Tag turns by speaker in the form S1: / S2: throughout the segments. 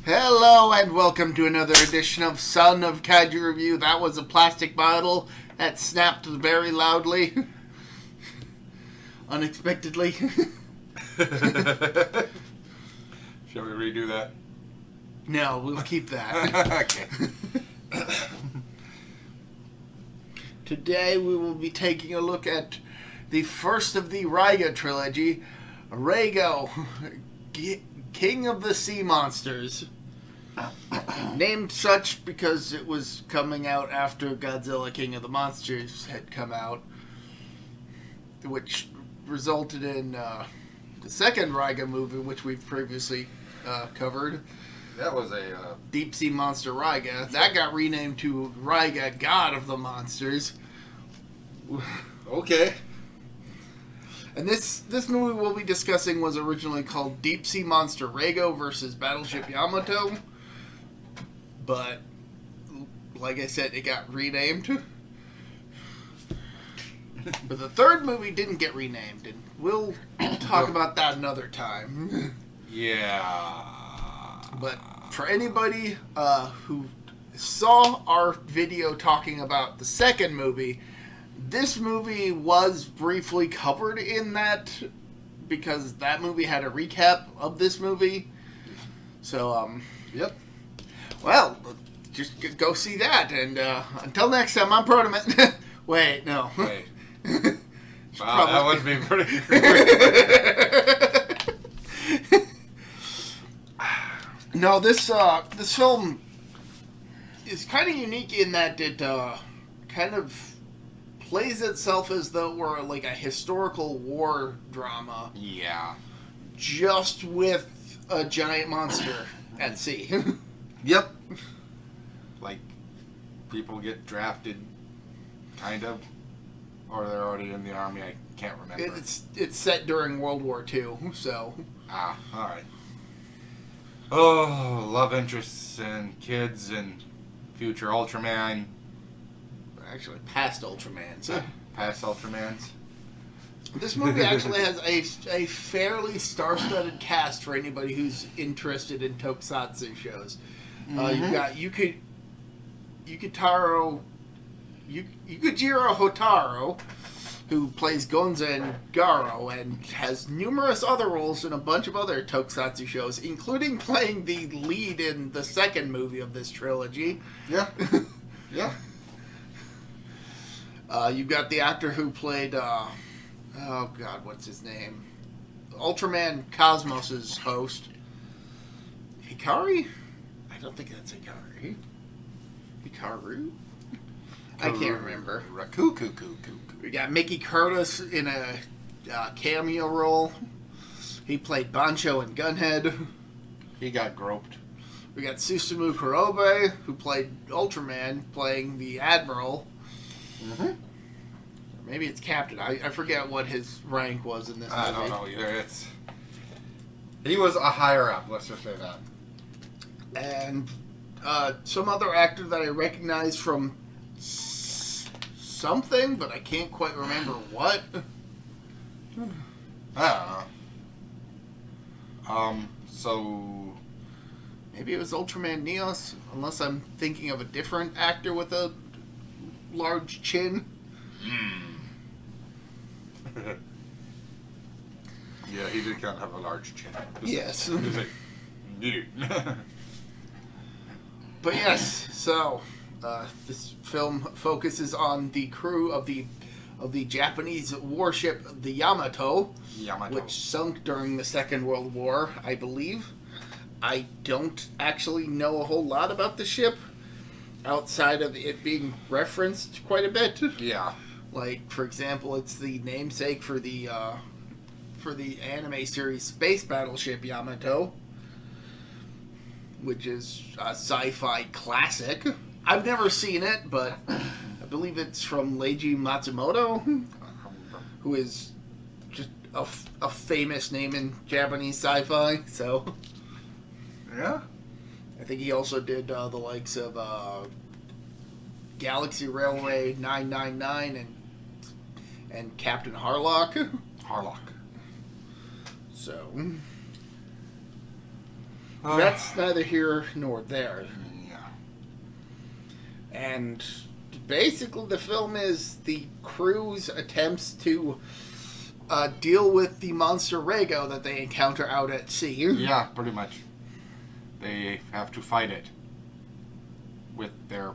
S1: Hello and welcome to another edition of Son of Kaiju Review. That was a plastic bottle that snapped very loudly. Unexpectedly.
S2: Shall we redo that?
S1: No, we'll keep that.
S2: Okay.
S1: Today we will be taking a look at the first of the Reigo trilogy, Reigo, King of the Sea Monsters. Named such because it was coming out after Godzilla King of the Monsters had come out, which resulted in the second Reigo movie, which we've previously covered.
S2: That was a...
S1: Deep Sea Monster Reigo. That got renamed to Reigo, God of the Monsters.
S2: Okay.
S1: And this movie we'll be discussing was originally called Deep Sea Monster Reigo versus Battleship Yamato. But, like I said, it got renamed. But the third movie didn't get renamed, and we'll talk about that another time.
S2: Yeah.
S1: But for anybody who saw our video talking about the second movie, this movie was briefly covered in that because that movie had a recap of this movie. So,
S2: Yep.
S1: well, just go see that. And until next time, I'm Protoman. Wait, no.
S2: Wait. Wow, that would be pretty
S1: No, this film is kind of unique in that it kind of plays itself as though it were like a historical war drama,
S2: Yeah.
S1: just with a giant monster at sea.
S2: Yep. Like, people get drafted, kind of, or they're already in the army, I can't remember.
S1: It's set during World War II, so...
S2: Ah, alright. Oh, love interests and kids and future Ultraman.
S1: Actually, past Ultraman. So
S2: Past Ultramans.
S1: this movie actually has a fairly star-studded cast for anybody who's interested in tokusatsu shows. You've got Yukijiro Hotaro, who plays Gonza and Garo, and has numerous other roles in a bunch of other tokusatsu shows, including playing the lead in the second movie of this trilogy.
S2: Yeah. Yeah.
S1: You've got the actor who played, oh god, what's his name? Ultraman Cosmos' host. Hikari? I don't think that's Hikari. Hikaru? I can't remember. We got Mickey Curtis in a cameo role. He played Bancho and Gunhead.
S2: He got groped.
S1: We got Susumu Kurobe, who played Ultraman, playing the Admiral.
S2: Mm-hmm.
S1: Maybe it's Captain. I forget what his rank was in this movie.
S2: I don't know either. He was a higher up, let's just say that.
S1: And some other actor that I recognize from something, but I can't quite remember what.
S2: I don't know. So...
S1: Maybe it was Ultraman Neos, unless I'm thinking of a different actor with a large chin.
S2: Yeah, he did kind of have a large chin.
S1: Yes.
S2: Dude.
S1: But yes, so this film focuses on the crew of the Japanese warship, the Yamato, which sunk during the Second World War, I believe. I don't actually know a whole lot about the ship, outside of it being referenced quite a bit.
S2: Yeah.
S1: Like, for example, it's the namesake for the anime series Space Battleship Yamato, which is a sci-fi classic. I've never seen it, but I believe it's from Leiji Matsumoto, who is just a famous name in Japanese sci-fi, so...
S2: Yeah?
S1: I think he also did the likes of Galaxy Railway 999 and Captain Harlock.
S2: Harlock.
S1: So, That's neither here nor there.
S2: Yeah.
S1: And basically the film is the crew's attempts to deal with the monster Reigo that they encounter out at sea.
S2: Yeah, pretty much. They have to fight it with their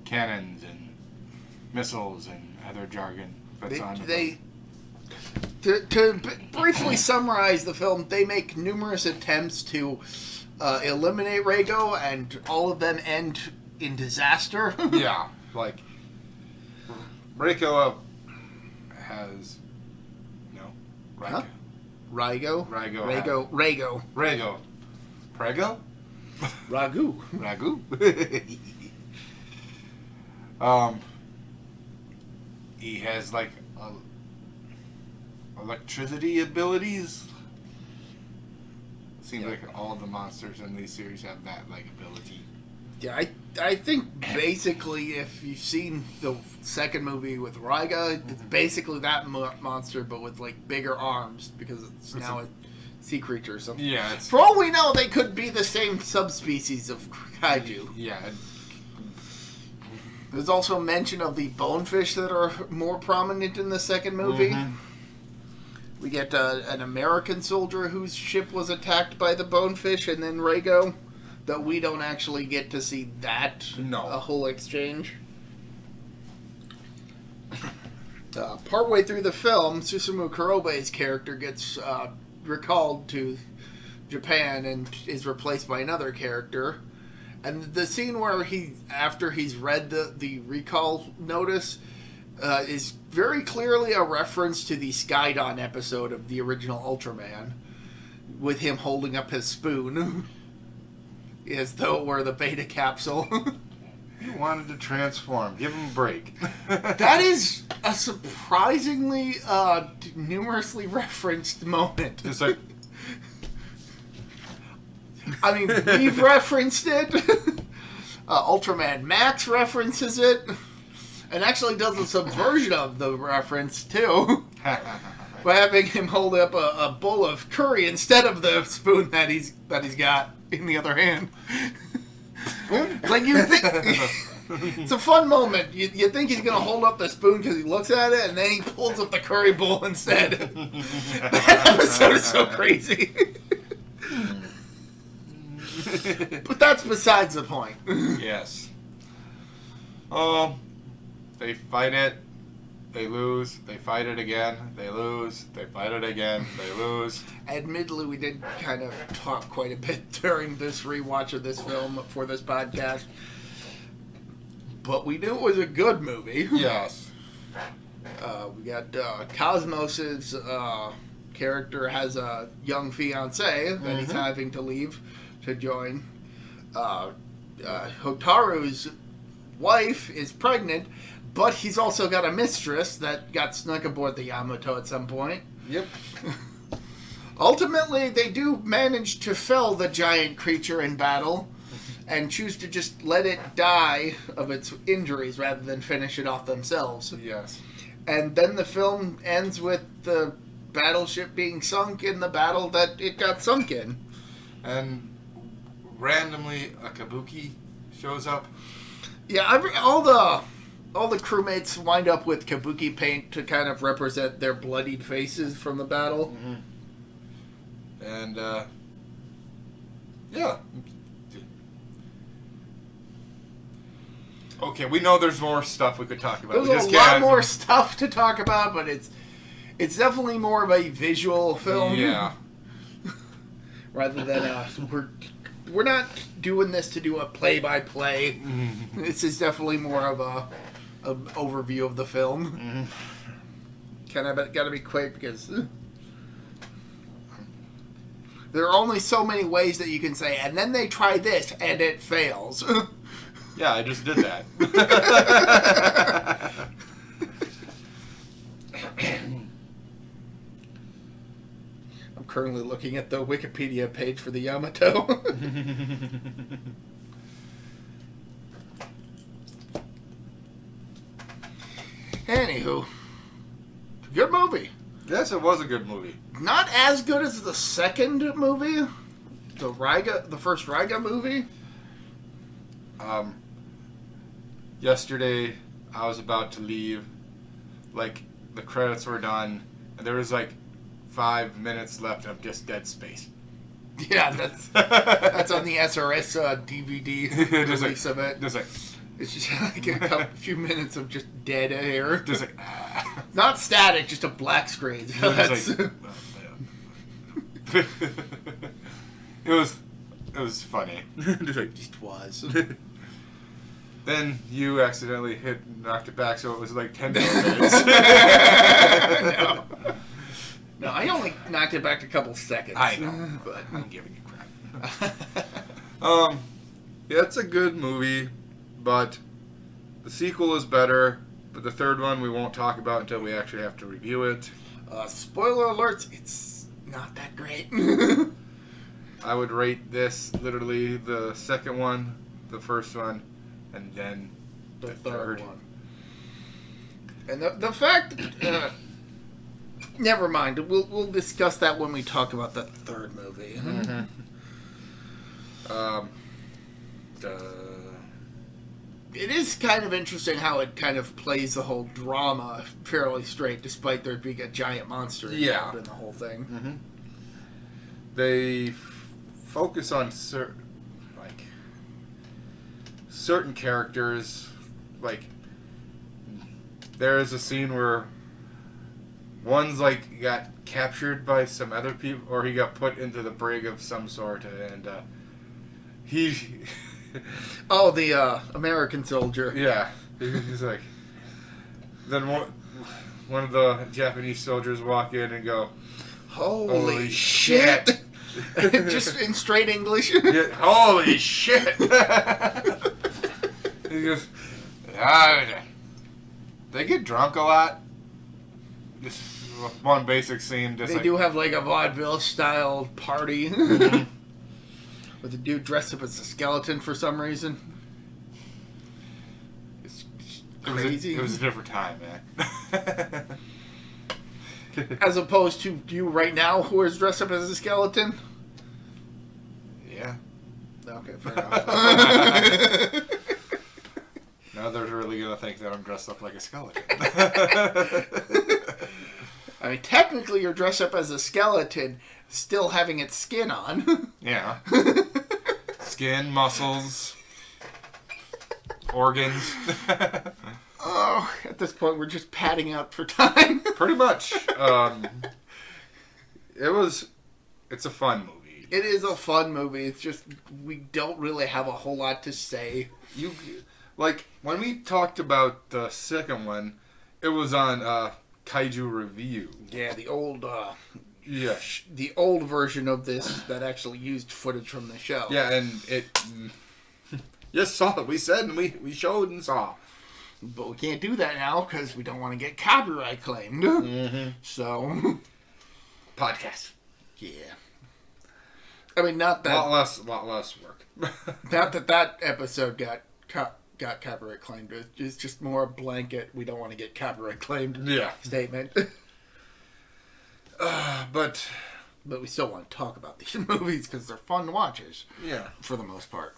S2: cannons and missiles and other jargon that's on the
S1: To briefly summarize the film, they make numerous attempts to eliminate Reigo, and all of them end in disaster.
S2: Yeah, like Reigo has Reigo.
S1: Huh? Reigo?
S2: Reigo.
S1: Reigo.
S2: Prego?
S1: Ragu.
S2: Ragu? He has like electricity abilities. Seems like all the monsters in these series have that like ability.
S1: Yeah, I think basically if you've seen the second movie with Reigo, it's basically that monster but with like bigger arms because it's now a sea creature or something.
S2: Yeah.
S1: For all we know, they could be the same subspecies of Kaiju.
S2: Yeah.
S1: There's also mention of the bonefish that are more prominent in the second movie. Mm-hmm. We get an American soldier whose ship was attacked by the bonefish, and then Reigo. Though we don't actually get to see that a whole exchange. Partway through the film, Susumu Kurobe's character gets recalled to Japan and is replaced by another character. And the scene where after he's read the recall notice, is very clearly a reference to the Skydon episode of the original Ultraman, with him holding up his spoon, as though it were the Beta capsule.
S2: He wanted to transform. Give him a break.
S1: That is a surprisingly numerously referenced moment.
S2: It's like,
S1: I mean, we've referenced it. Ultraman Max references it. And actually does a subversion of the reference, too. By having him hold up a bowl of curry instead of the spoon that he's got in the other hand. Like, you think... It's a fun moment. You think he's going to hold up the spoon because he looks at it, and then he pulls up the curry bowl instead. That episode is so crazy. But that's besides the point.
S2: Yes. They fight it, they lose, they fight it again, they lose, they fight it again, they lose.
S1: Admittedly, we did kind of talk quite a bit during this rewatch of this film for this podcast. But we knew it was a good movie.
S2: Yes.
S1: We got Cosmos's character has a young fiance that he's having to leave to join. Hotaru's wife is pregnant, but he's also got a mistress that got snuck aboard the Yamato at some point.
S2: Yep.
S1: Ultimately, they do manage to fell the giant creature in battle and choose to just let it die of its injuries rather than finish it off themselves.
S2: Yes.
S1: And then the film ends with the battleship being sunk in the battle that it got sunk in.
S2: And randomly, a kabuki shows up.
S1: Yeah, all the crewmates wind up with kabuki paint to kind of represent their bloodied faces from the battle.
S2: Mm-hmm. And, yeah. Okay, we know there's more stuff we could talk about.
S1: There's a lot more stuff to talk about, but it's definitely more of a visual film.
S2: Yeah.
S1: Rather than we're not doing this to do a play-by-play. Mm-hmm. This is definitely more of an overview of the film. Mm-hmm. Kind of got to be quick because there are only so many ways that you can say, and then they try this and it fails.
S2: Yeah, I just did that.
S1: I'm currently looking at the Wikipedia page for the Yamato. Anywho, good movie.
S2: Yes, it was a good movie.
S1: Not as good as the second movie. the first Reigo movie?
S2: Yesterday, I was about to leave. Like, the credits were done, and there was like 5 minutes left of just dead space.
S1: Yeah, that's on the SRS DVD release of it.
S2: Just like,
S1: it's just like a few minutes of just dead air.
S2: just like,
S1: Not static, just a black screen.
S2: just like, it was funny.
S1: Just was.
S2: Then you accidentally knocked it back, so it was like 10 more minutes.
S1: No, I only knocked it back a couple seconds.
S2: I know,
S1: but
S2: I'm giving you crap. Yeah, it's a good movie, but the sequel is better. But the third one we won't talk about until we actually have to review it.
S1: Spoiler alerts, it's not that great.
S2: I would rate this literally the second one, the first one, and then
S1: the
S2: the
S1: third one. And the fact, never mind. We'll discuss that when we talk about the third movie.
S2: Mm-hmm.
S1: It is kind of interesting how it kind of plays the whole drama fairly straight, despite there being a giant monster involved in the whole thing.
S2: Mm-hmm. They focus on certain characters. Like, there is a scene where one's like got captured by some other people, or he got put into the brig of some sort, and he
S1: Oh, the American soldier.
S2: yeah, he's like, then one of the Japanese soldiers walk in and go,
S1: Holy shit! Just in straight English.
S2: Yeah, holy shit! He goes, they get drunk a lot. Just one basic scene. Just
S1: They do have like a vaudeville style party. With a dude dressed up as a skeleton for some reason. It's crazy.
S2: It was a different time, man.
S1: As opposed to you right now who is dressed up as a skeleton?
S2: Yeah.
S1: Okay, fair enough.
S2: Now they're really going to think that I'm dressed up like a skeleton.
S1: I mean, technically you're dressed up as a skeleton, still having its skin on.
S2: Yeah. Skin, muscles, organs.
S1: Oh, at this point we're just padding out for time.
S2: Pretty much. It's a fun movie.
S1: It is a fun movie. It's just we don't really have a whole lot to say.
S2: Like, when we talked about the second one, it was on Kaiju Review.
S1: Yeah, the old
S2: Yeah.
S1: the old version of this that actually used footage from the show.
S2: Yeah, and it... Yes, saw it. We said and we showed and saw.
S1: But we can't do that now because we don't want to get copyright claimed.
S2: Mm-hmm.
S1: So...
S2: Podcast.
S1: Yeah. I mean, not that...
S2: A lot less work.
S1: Not that episode got copyright claimed. It's just more a blanket, we don't want to get copyright claimed
S2: Yeah.
S1: statement.
S2: But
S1: we still want to talk about these movies because they're fun watches.
S2: Yeah.
S1: For the most part.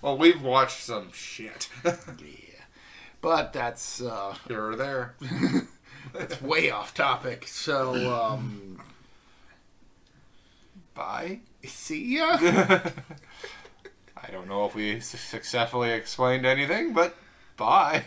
S2: Well, we've watched some shit.
S1: Yeah. But that's...
S2: Here or there.
S1: That's way off topic. So,
S2: Bye.
S1: see ya.
S2: I don't know if we successfully explained anything, but bye.